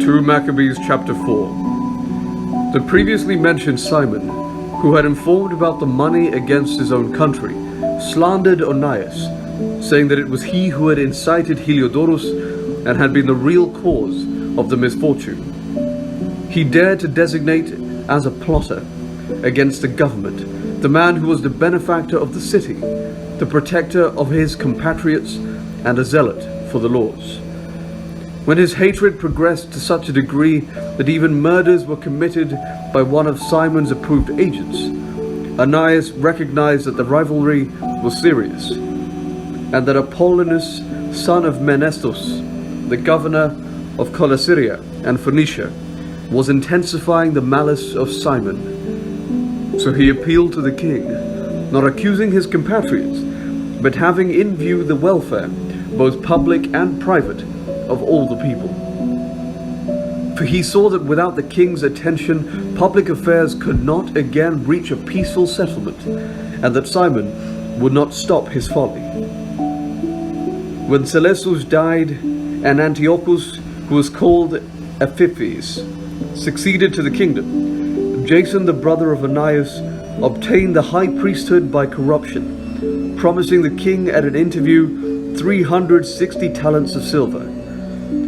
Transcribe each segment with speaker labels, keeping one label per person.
Speaker 1: 2 Maccabees chapter 4. The previously mentioned Simon, who had informed about the money against his own country, slandered Onias, saying that it was he who had incited Heliodorus and had been the real cause of the misfortune. He dared to designate as a plotter against the government the man who was the benefactor of the city, the protector of his compatriots, and a zealot for the laws. When his hatred progressed to such a degree that even murders were committed by one of Simon's approved agents, Onias recognized that the rivalry was serious, and that Apollonius, son of Menestus, the governor of Coelesyria and Phoenicia, was intensifying the malice of Simon. So he appealed to the king, not accusing his compatriots, but having in view the welfare, both public and private, of all the people. For he saw that without the king's attention, public affairs could not again reach a peaceful settlement, and that Simon would not stop his folly. When Seleucus died, and Antiochus, who was called Epiphanes, succeeded to the kingdom, Jason, the brother of Onias, obtained the high priesthood by corruption, promising the king at an interview 360 talents of silver,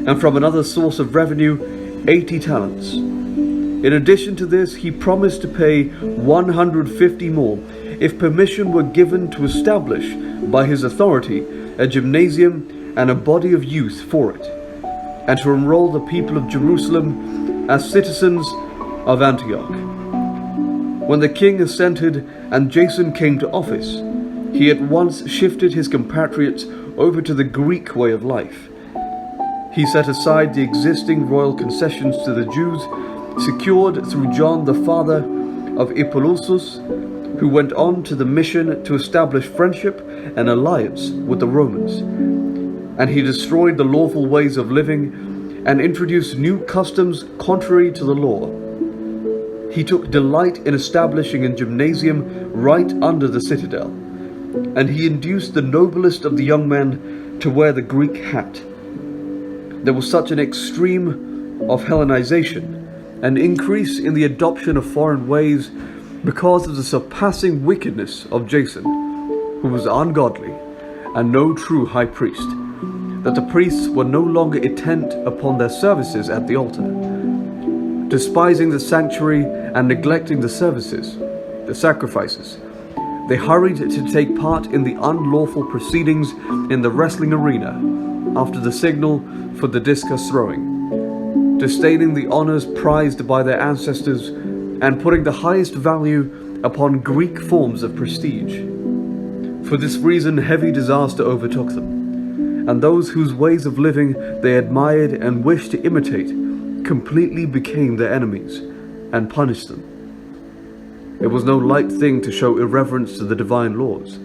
Speaker 1: and from another source of revenue 80 talents. In addition to this, he promised to pay 150 more if permission were given to establish by his authority a gymnasium and a body of youth for it, and to enroll the people of Jerusalem as citizens of Antioch. When the king assented and Jason came to office, he at once shifted his compatriots over to the Greek way of life. He set aside the existing royal concessions to the Jews, secured through John, the father of Hippolytus, who went on to the mission to establish friendship and alliance with the Romans. And he destroyed the lawful ways of living and introduced new customs contrary to the law. He took delight in establishing a gymnasium right under the citadel, and he induced the noblest of the young men to wear the Greek hat. There was such an extreme of Hellenization, an increase in the adoption of foreign ways because of the surpassing wickedness of Jason, who was ungodly and no true high priest, that the priests were no longer intent upon their services at the altar. Despising the sanctuary and neglecting the services, the sacrifices, they hurried to take part in the unlawful proceedings in the wrestling arena after the signal for the discus throwing, disdaining the honors prized by their ancestors and putting the highest value upon Greek forms of prestige. For this reason, heavy disaster overtook them, and those whose ways of living they admired and wished to imitate completely became their enemies and punished them. It was no light thing to show irreverence to the divine laws,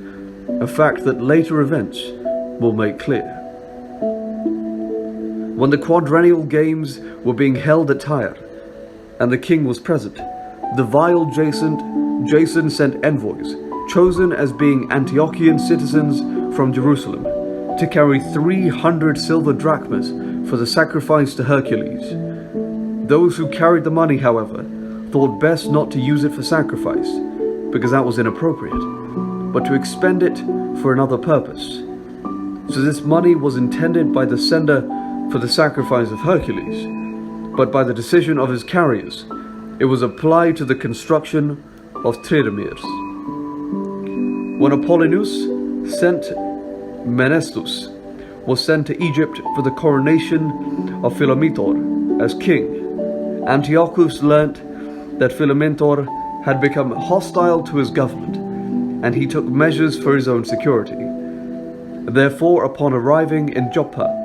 Speaker 1: a fact that later events will make clear. When the quadrennial games were being held at Tyre, and the king was present, the vile Jason sent envoys, chosen as being Antiochian citizens from Jerusalem, to carry 300 silver drachmas for the sacrifice to Hercules. Those who carried the money, however, thought best not to use it for sacrifice, because that was inappropriate, but to expend it for another purpose. So this money was intended by the sender for the sacrifice of Hercules, but by the decision of his carriers, it was applied to the construction of triremes. When Apollonius sent Menestus was sent to Egypt for the coronation of Philometor as king, Antiochus learnt that Philometor had become hostile to his government, and he took measures for his own security. Therefore, upon arriving in Joppa,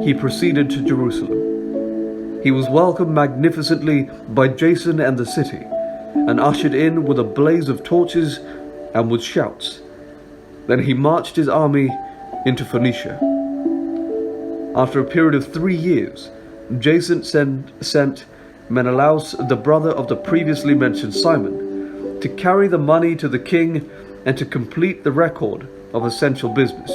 Speaker 1: he proceeded to Jerusalem. He was welcomed magnificently by Jason and the city, and ushered in with a blaze of torches and with shouts. Then he marched his army into Phoenicia. After a period of 3 years, Jason sent Menelaus, the brother of the previously mentioned Simon, to carry the money to the king and to complete the record of essential business.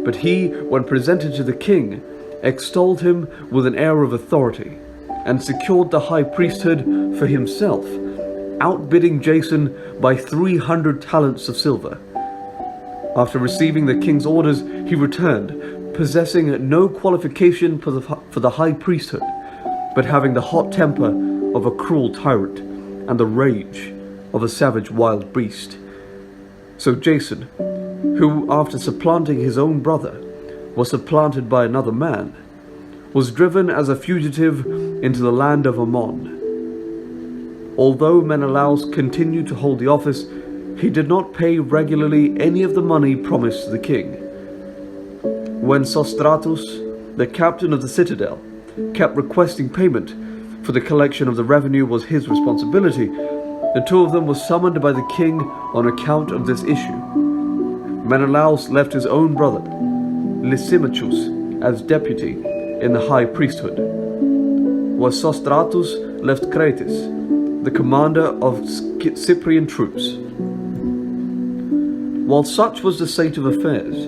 Speaker 1: But he, when presented to the king, extolled him with an air of authority, and secured the high priesthood for himself, outbidding Jason by 300 talents of silver. After receiving the king's orders, he returned, possessing no qualification for the high priesthood, but having the hot temper of a cruel tyrant and the rage of a savage wild beast. So Jason, who after supplanting his own brother was supplanted by another man, was driven as a fugitive into the land of Ammon. Although Menelaus continued to hold the office, he did not pay regularly any of the money promised to the king. When Sostratus, the captain of the citadel, kept requesting payment for the collection of the revenue was his responsibility, the two of them were summoned by the king on account of this issue. Menelaus left his own brother, Lysimachus, as deputy in the high priesthood, while Sostratus left Crates, the commander of Cyprian troops. While such was the state of affairs,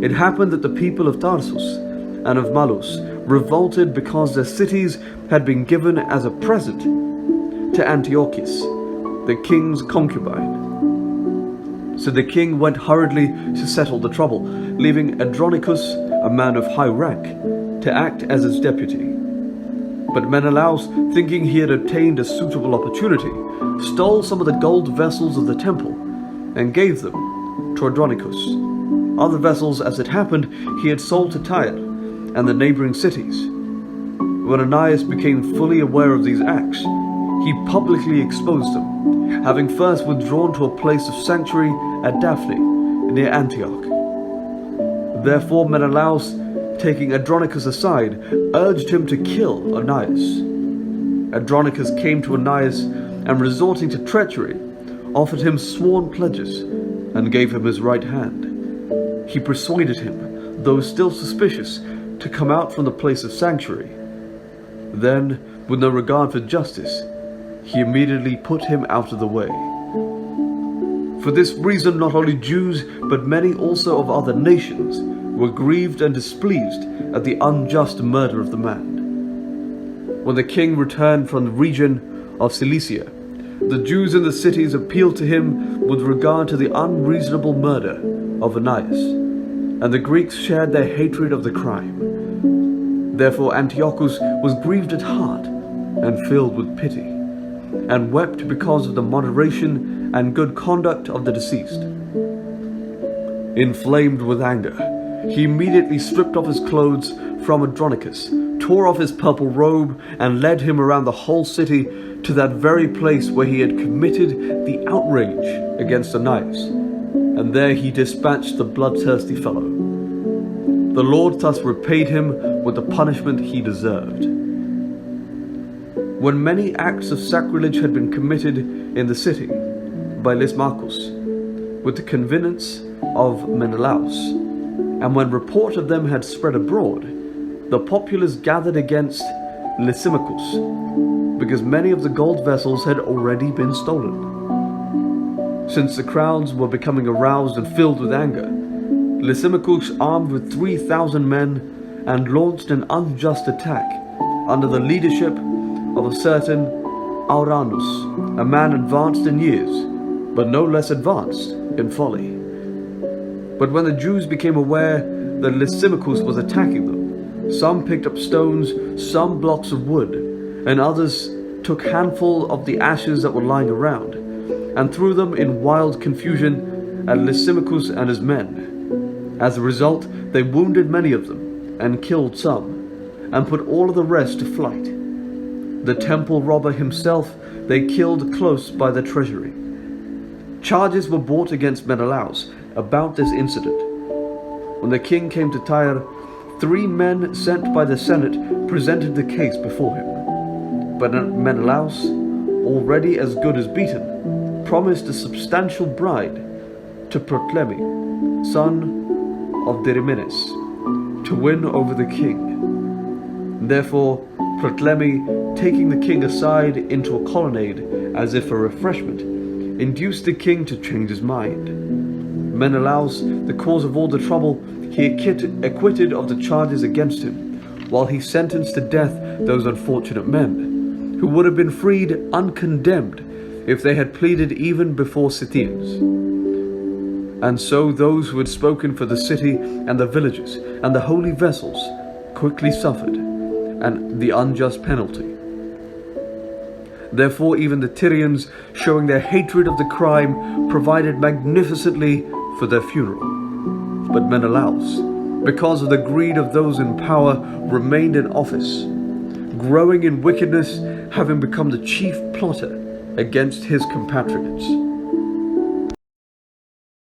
Speaker 1: it happened that the people of Tarsus and of Malus revolted because their cities had been given as a present to Antiochus, the king's concubine. So the king went hurriedly to settle the trouble, leaving Andronicus, a man of high rank, to act as his deputy. But Menelaus, thinking he had obtained a suitable opportunity, stole some of the gold vessels of the temple and gave them to Andronicus. Other vessels, as it happened, he had sold to Tyre and the neighboring cities. When Onias became fully aware of these acts, he publicly exposed them, having first withdrawn to a place of sanctuary at Daphne, near Antioch. Therefore Menelaus, taking Andronicus aside, urged him to kill Onias. Andronicus came to Onias and, resorting to treachery, offered him sworn pledges and gave him his right hand. He persuaded him, though still suspicious, to come out from the place of sanctuary. Then, with no regard for justice, he immediately put him out of the way. For this reason, not only Jews, but many also of other nations were grieved and displeased at the unjust murder of the man. When the king returned from the region of Cilicia, the Jews in the cities appealed to him with regard to the unreasonable murder of Onias, and the Greeks shared their hatred of the crime. Therefore Antiochus was grieved at heart and filled with pity, and wept because of the moderation and good conduct of the deceased. Inflamed with anger, he immediately stripped off his clothes from Andronicus, tore off his purple robe, and led him around the whole city to that very place where he had committed the outrage against Onias, and there he dispatched the bloodthirsty fellow. The Lord thus repaid him with the punishment he deserved. When many acts of sacrilege had been committed in the city by Lysimachus, with the connivance of Menelaus, and when report of them had spread abroad, the populace gathered against Lysimachus, because many of the gold vessels had already been stolen. Since the crowds were becoming aroused and filled with anger, Lysimachus, armed with 3,000 men, and launched an unjust attack under the leadership of a certain Auranus, a man advanced in years, but no less advanced in folly. But when the Jews became aware that Lysimachus was attacking them, some picked up stones, some blocks of wood, and others took handful of the ashes that were lying around, and threw them in wild confusion at Lysimachus and his men. As a result, they wounded many of them, and killed some, and put all of the rest to flight. The temple robber himself they killed close by the treasury. Charges were brought against Menelaus about this incident. When the king came to Tyre, 3 men sent by the Senate presented the case before him. But Menelaus, already as good as beaten, promised a substantial bride to Ptolemy, son of Diomedes, to win over the king. Therefore, Ptolemy, taking the king aside into a colonnade as if for refreshment, induced the king to change his mind. Menelaus, the cause of all the trouble, he acquitted of the charges against him, while he sentenced to death those unfortunate men, who would have been freed uncondemned if they had pleaded even before Scythians. And so those who had spoken for the city and the villages and the holy vessels quickly suffered and the unjust penalty. Therefore even the Tyrians, showing their hatred of the crime, provided magnificently for their funeral. But Menelaus, because of the greed of those in power, remained in office, growing in wickedness, having become the chief plotter against his compatriots.